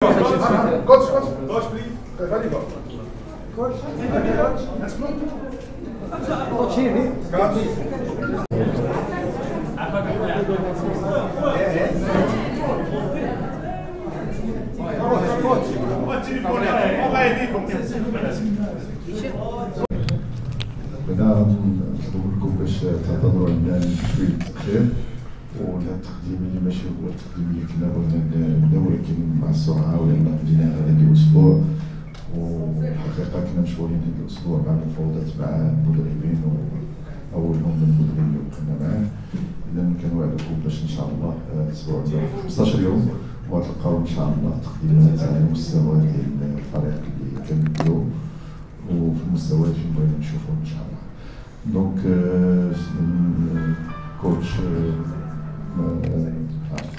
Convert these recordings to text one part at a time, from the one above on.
Coach, please. Ready, go. Coach, let's go. Coach, here. بدا نطلب لكم باش تعتذروا عنا شويه التاخير وهذا التقديم اللي ماشي هو التقديم اللي كنا بغينا نبداو ولكن مع السرعه ولان بدينا هذا الاسبوع والحقيقه كنا مشغولين هذا الاسبوع مع المفاوضات مع المدربين واولهم المدرب اللي وقفنا معاه. اذا كنوعدكم باش ان شاء الله الاسبوع الجاي 15 يوم وغتلقاو ان شاء الله تقديمات على المستوى ديال الفريق اللي كنبداو وفي المستويات فين بغينا نشوفهم ان شاء الله. دونك كوتش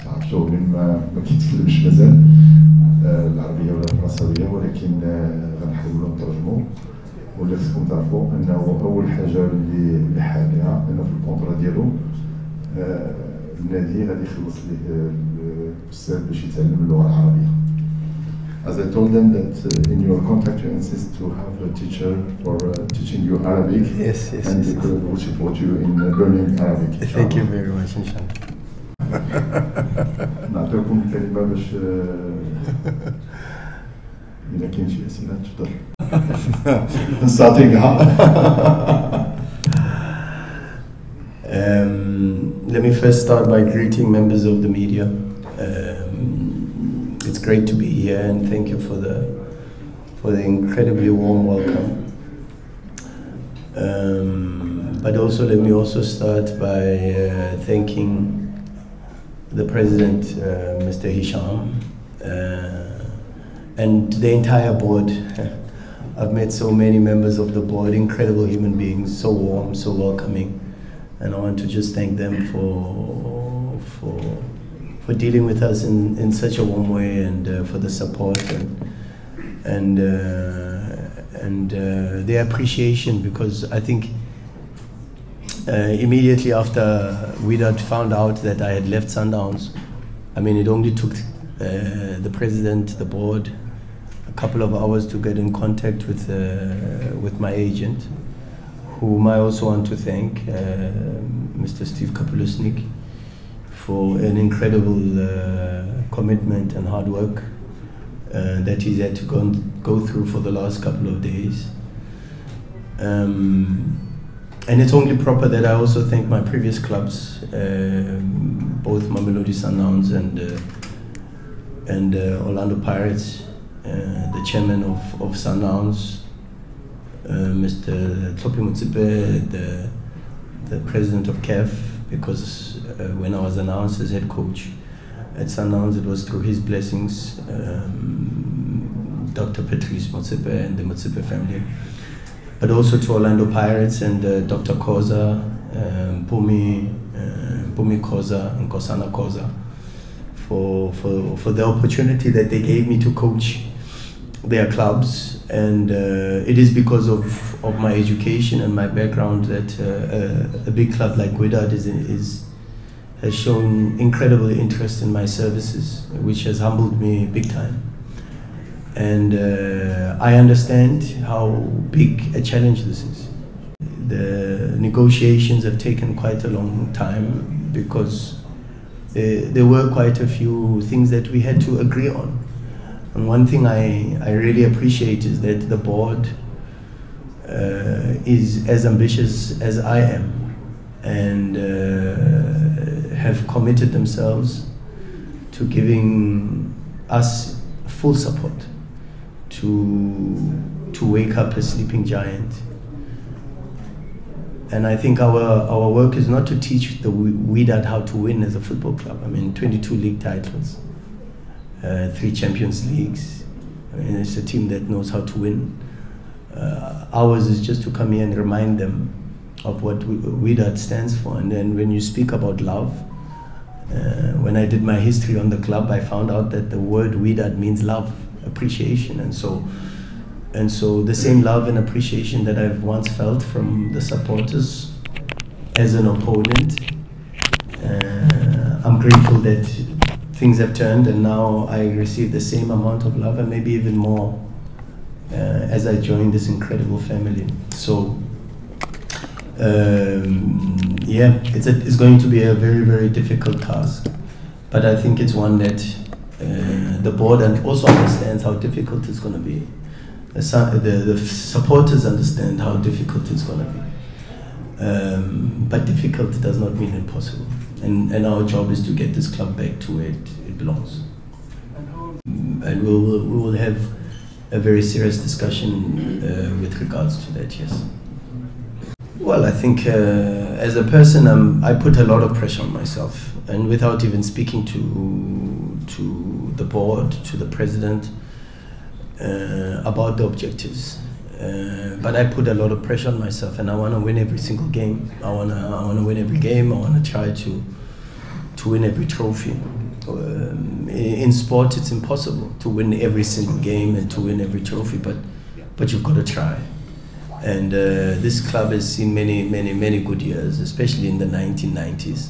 تعرفتوا ما كيتكلمش مازال العربيه ولا الفرنساويه ولكن غنحاولوا نترجموا. واللي خصكم تعرفوا انه اول حاجه اللي حالها انه في الكونترا ديالو النادي غادي يخلص ليه الاستاذ باش يتعلم اللغه العربيه. As I told them that in your contract you insist to have a teacher for teaching you Arabic. Yes. And they will support you in learning Arabic. Thank you very much, inshallah. نعطيكم الكلمة باش إذا كاين شي أسئلة تفضل. نستعطيكها. Let me first start by greeting members of the media. It's great to be here and thank you for the incredibly warm welcome. But also let me also start by thanking the President, Mr. Hisham, and the entire board. I've met so many members of the board, incredible human beings, so warm, so welcoming, and I want to just thank them for dealing with us in such a warm way and for the support and their appreciation, because I think immediately after Wydad found out that I had left Sundowns, I mean it only took the president, the board, a couple of hours to get in contact with my agent, whom I also want to thank, Mr. Steve Kapelusnik, for an incredible commitment and hard work that he's had to go through for the last couple of days. And it's only proper that I also thank my previous clubs, both Mamelodi Sundowns and Orlando Pirates, the chairman of Sundowns, Mr. Tlopi Mutsipe, the president of CAF, because when I was announced as head coach at Sundowns, it was through his blessings, Dr. Patrice Mutsipe and the Mutsipe family. But also to Orlando Pirates and Dr. Koza, Bumi Koza and Kosana Koza for the opportunity that they gave me to coach their clubs. And it is because of my education and my background that a big club like Wydad has shown incredible interest in my services, which has humbled me big time. And I understand how big a challenge this is. The negotiations have taken quite a long time because there were quite a few things that we had to agree on. And one thing I really appreciate is that the board is as ambitious as I am and have committed themselves to giving us full support to wake up a sleeping giant. And I think our work is not to teach the Wydad how to win as a football club. I mean, 22 league titles, 3 Champions Leagues. I mean, it's a team that knows how to win. Ours is just to come here and remind them of what Wydad stands for. And then when you speak about love, when I did my history on the club, I found out that the word Wydad means love, appreciation, and so the same love and appreciation that I've once felt from the supporters as an opponent, I'm grateful that things have turned, and now I receive the same amount of love and maybe even more as I join this incredible family. So yeah, it's going to be a very, very difficult task, but I think it's one that the board and also understands how difficult it's going to be. The supporters understand how difficult it's going to be. But difficult does not mean impossible. And our job is to get this club back to where it belongs. And we will have a very serious discussion with regards to that, yes. Well, I think as a person, I put a lot of pressure on myself, and without even speaking to the board, to the president, about the objectives. But I put a lot of pressure on myself, and I want to win every single game. I want to win every game. I want to try to win every trophy. In sport, it's impossible to win every single game and to win every trophy, but you've got to try. And this club has seen many good years, especially in the 1990s,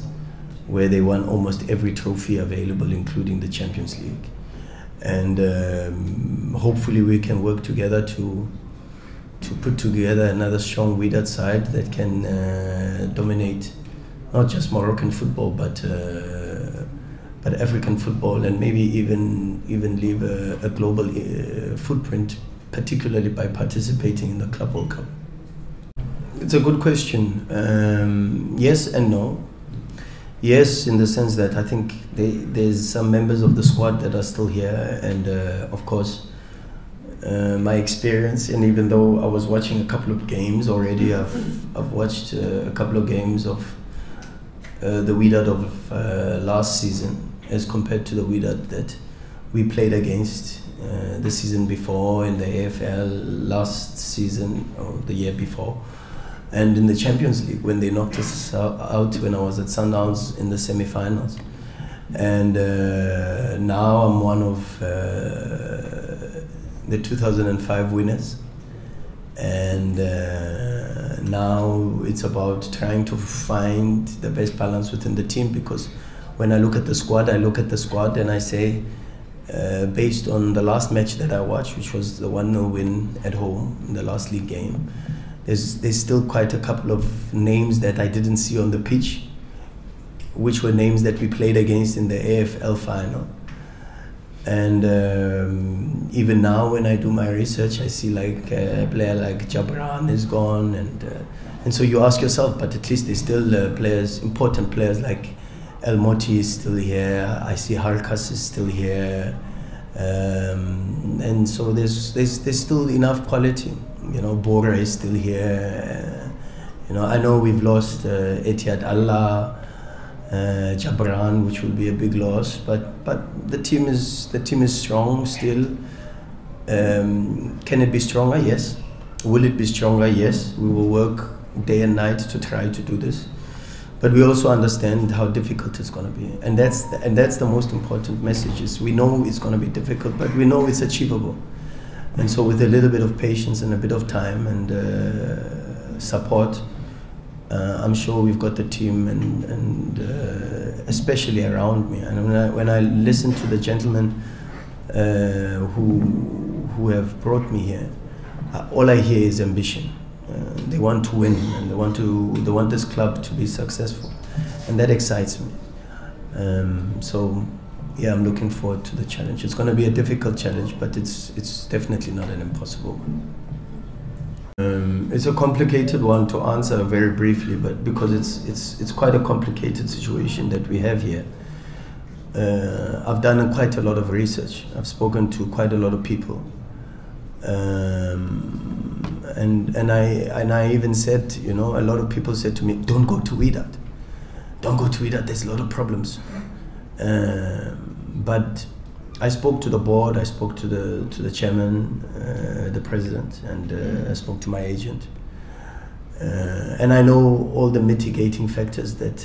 where they won almost every trophy available, including the Champions League. And hopefully we can work together to put together another strong Wydad side that can dominate not just Moroccan football, but African football, and maybe even leave a global footprint, particularly by participating in the Club World Cup. It's a good question. Yes and no. Yes, in the sense that I think there's some members of the squad that are still here, and of course, my experience, and even though I was watching a couple of games already, I've watched a couple of games of the Wydad of last season as compared to the Wydad that we played against the season before in the AFL last season or the year before, and in the Champions League when they knocked us out when I was at Sundowns in the semi-finals. And now I'm one of the 2005 winners, and now it's about trying to find the best balance within the team, because when I look at the squad, and I say, based on the last match that I watched, which was the 1-0 win at home in the last league game, there's still quite a couple of names that I didn't see on the pitch, which were names that we played against in the AFL final. And even now when I do my research, I see like a player like Jabran is gone, and so you ask yourself, but at least there's still players, important players like El Moti is still here, I see Harkas is still here, and so there's still enough quality. You know, Bora is still here. You know, I know we've lost Etihad Allah, Jabran, which will be a big loss, but the team is strong still. Can it be stronger? Yes. Will it be stronger? Yes. We will work day and night to try to do this, but we also understand how difficult it's going to be, and that's the most important message. Is we know it's going to be difficult, but we know it's achievable. And so with a little bit of patience and a bit of time and support, I'm sure we've got the team, and especially around me. And when I listen to the gentlemen who have brought me here, all I hear is ambition. They want to win, and they want this club to be successful, and that excites me. So yeah, I'm looking forward to the challenge. It's going to be a difficult challenge, but it's definitely not an impossible one. It's a complicated one to answer very briefly, but because it's quite a complicated situation that we have here. I've done quite a lot of research. I've spoken to quite a lot of people, and I even said, you know, a lot of people said to me, "Don't go to Wydad. Don't go to Wydad. There's a lot of problems." But I spoke to the board, I spoke to the chairman, the president, and I spoke to my agent. And I know all the mitigating factors that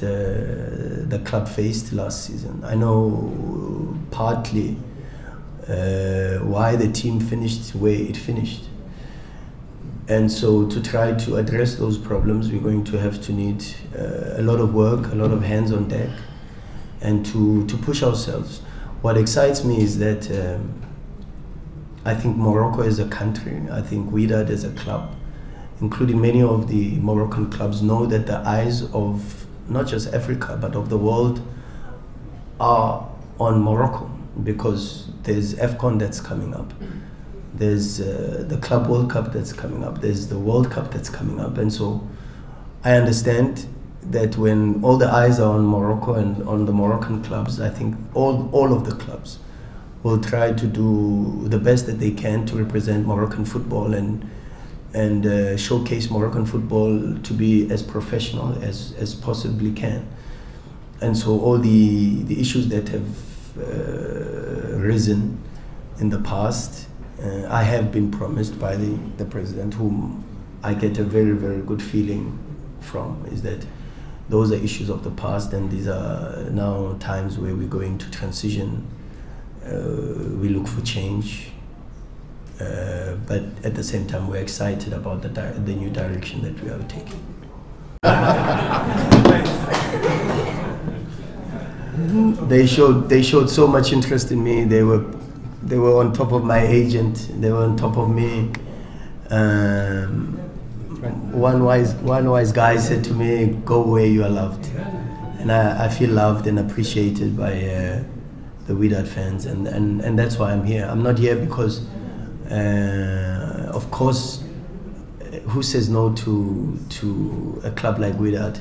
the club faced last season. I know partly why the team finished the way it finished. And so to try to address those problems, we're going to have to need a lot of work, a lot of hands on deck, and to push ourselves. what excites me is that I think Morocco as a country, I think Wydad as a club, including many of the Moroccan clubs, know that the eyes of not just Africa but of the world are on Morocco, because there's AFCON that's coming up, there's the Club World Cup that's coming up, there's the World Cup that's coming up, and so I understand that when all the eyes are on Morocco and on the Moroccan clubs, I think all of the clubs will try to do the best that they can to represent Moroccan football and showcase Moroccan football to be as professional as possibly can. And so all the issues that have risen in the past, I have been promised by the president, whom I get a very, very good feeling from, is that those are issues of the past, and these are now times where we're going to transition. We look for change, but at the same time we're excited about the new direction that we are taking. They showed so much interest in me. They were on top of my agent. They were on top of me. One wise guy said to me, "Go where you are loved," and I feel loved and appreciated by the Wydad fans, and that's why I'm here. I'm not here because, of course, who says no to a club like Wydad?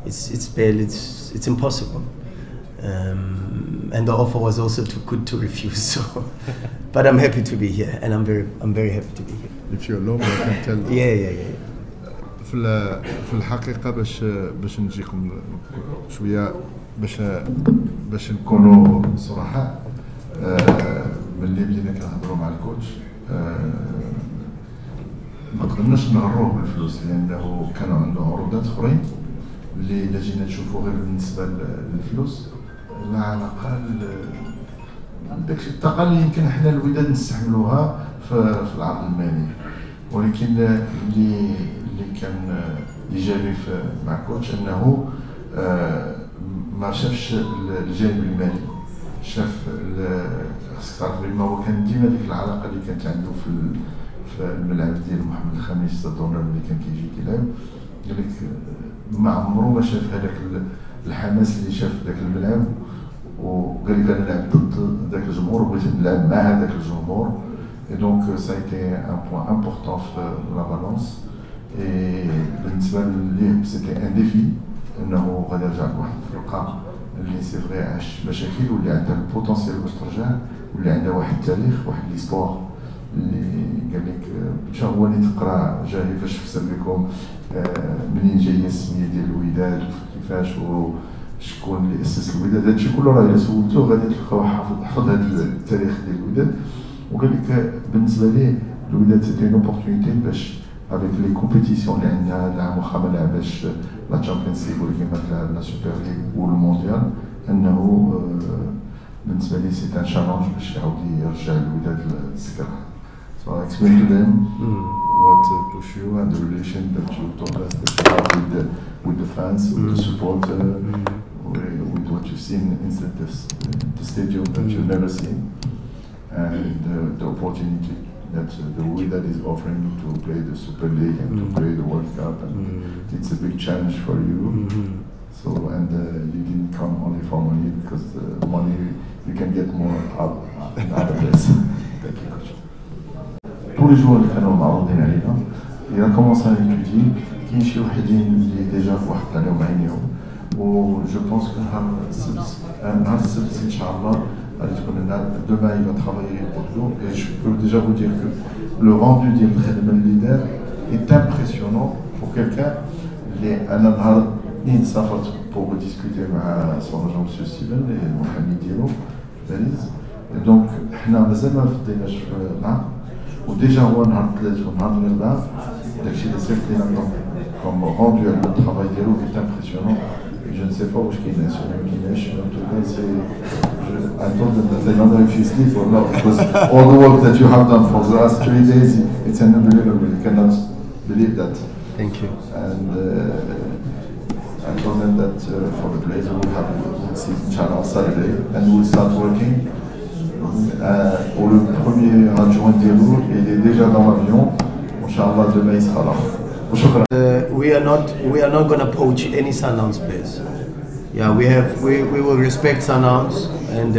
It's impossible. And the offer was also too good to refuse. So, but I'm happy to be here, and I'm very happy to be here. If you allow me, I can tell. Yeah. في الحقيقة باش نجيكم شوية باش نكونوا صراحة، ملي بدينا كنهضروا مع الكوتش ما قدرناش نغروه بالفلوس، لأنه كانوا عنده عروضات أخرين اللي إلا جينا نشوفوا غير بالنسبة للفلوس لا علاقة داكشي الطاقة اللي يمكن حنا الوداد نستحملوها في العرض المالي، ولكن اللي كان إيجابي مع كوتش أنه ما شافش الجانب المالي، شاف خصك تعرف بما هو كان ديما ديك العلاقة اللي كانت عنده في الملعب ديال محمد الخامس صدونا اللي كان كيجي كيلعب، قال لك ما عمرو ما شاف هذاك الحماس اللي شاف ذاك الملعب، وقال لك انا نلعب ضد ذاك الجمهور وبغيت نلعب مع هذاك الجمهور. Et donc ça a été un point important dans la balance. Et بالنسبة ليه c'était un défi انه غادي يرجع لواحد الفرقة اللي سي فري عاش مشاكل واللي عندها البوتنسيال باش ترجع واللي عندها واحد التاريخ واحد ليستوار اللي قال لك مشى هو اللي تقرا جاي فاش فسر لكم منين جايه السميه ديال الوداد وكيفاش وشكون اللي اسس الوداد. هادشي كله راه الا سولتوه غادي تلقاو حفظ هذا التاريخ ديال الوداد. وقال لك بالنسبه ليه الوداد سيتي اون اوبورتونيتي باش افيك لي كومبيتيسيون اللي عندنا هذا العام واخا ما لعباش لا تشامبيونز ليغ ولكن ما تلعب لا سوبر ليغ والمونديال، انه بالنسبه لي سيت ان شالنج باش يعاود يرجع الوداد للسكر. So I explained to them what push you and the relation that you told us that you have with the fans, with the support, with what you've seen inside the stadium that you've never seen, and the opportunity that the Wydad is offering to play the Super League and to play the World Cup, and it's a big challenge for you. So and you didn't come only for money, because money you can get more in other places. Thank you, coach. Tous les joueurs اللي كانوا معروضين علينا إذا كومونسا نيتودي كاين شي وحدين اللي ديجا فواحد عليهم عينيهم، و جو بونس كو نهار السبت إن شاء الله غادي تكون لنا دوما il va travailler pour vous et je peux déjà vous dire que le rendu ديال الخدمة اللي دار est impressionnant pour quelqu'un اللي أنا نهار منين سافرت pour discuter مع son agent monsieur Steven المحامي ديالو في باريس. دونك حنا مازال ما فضيناش في العقد، وديجا هو نهار الثلاث ونهار الاربعاء داكشي اللي صيفط لينا كوم روندو على الترافاي ديالو كي امبرسيونون. جو نسي با واش كاين ناس ولا ما كايناش، ان توكا سي I told them that I don't know if you sleep or not, because all the work that you have done for the last 3 days, it's unbelievable. You cannot believe that. Thank you. And I told them that for the players we have c'est Inch'Allah Saturday, and we'll start working. Pour le premier adjoint de Diallo, il est déjà dans l'avion. Inch'Allah, demain il sera là. We are not going to poach any Sundowns players. Yeah, we will respect Sundowns and.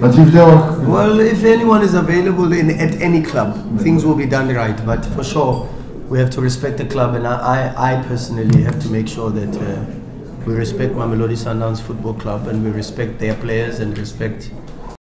Well, if anyone is available at any club, things will be done right. But for sure, we have to respect the club, and I personally have to make sure that we respect Mamelodi Sundowns Football Club, and we respect their players and respect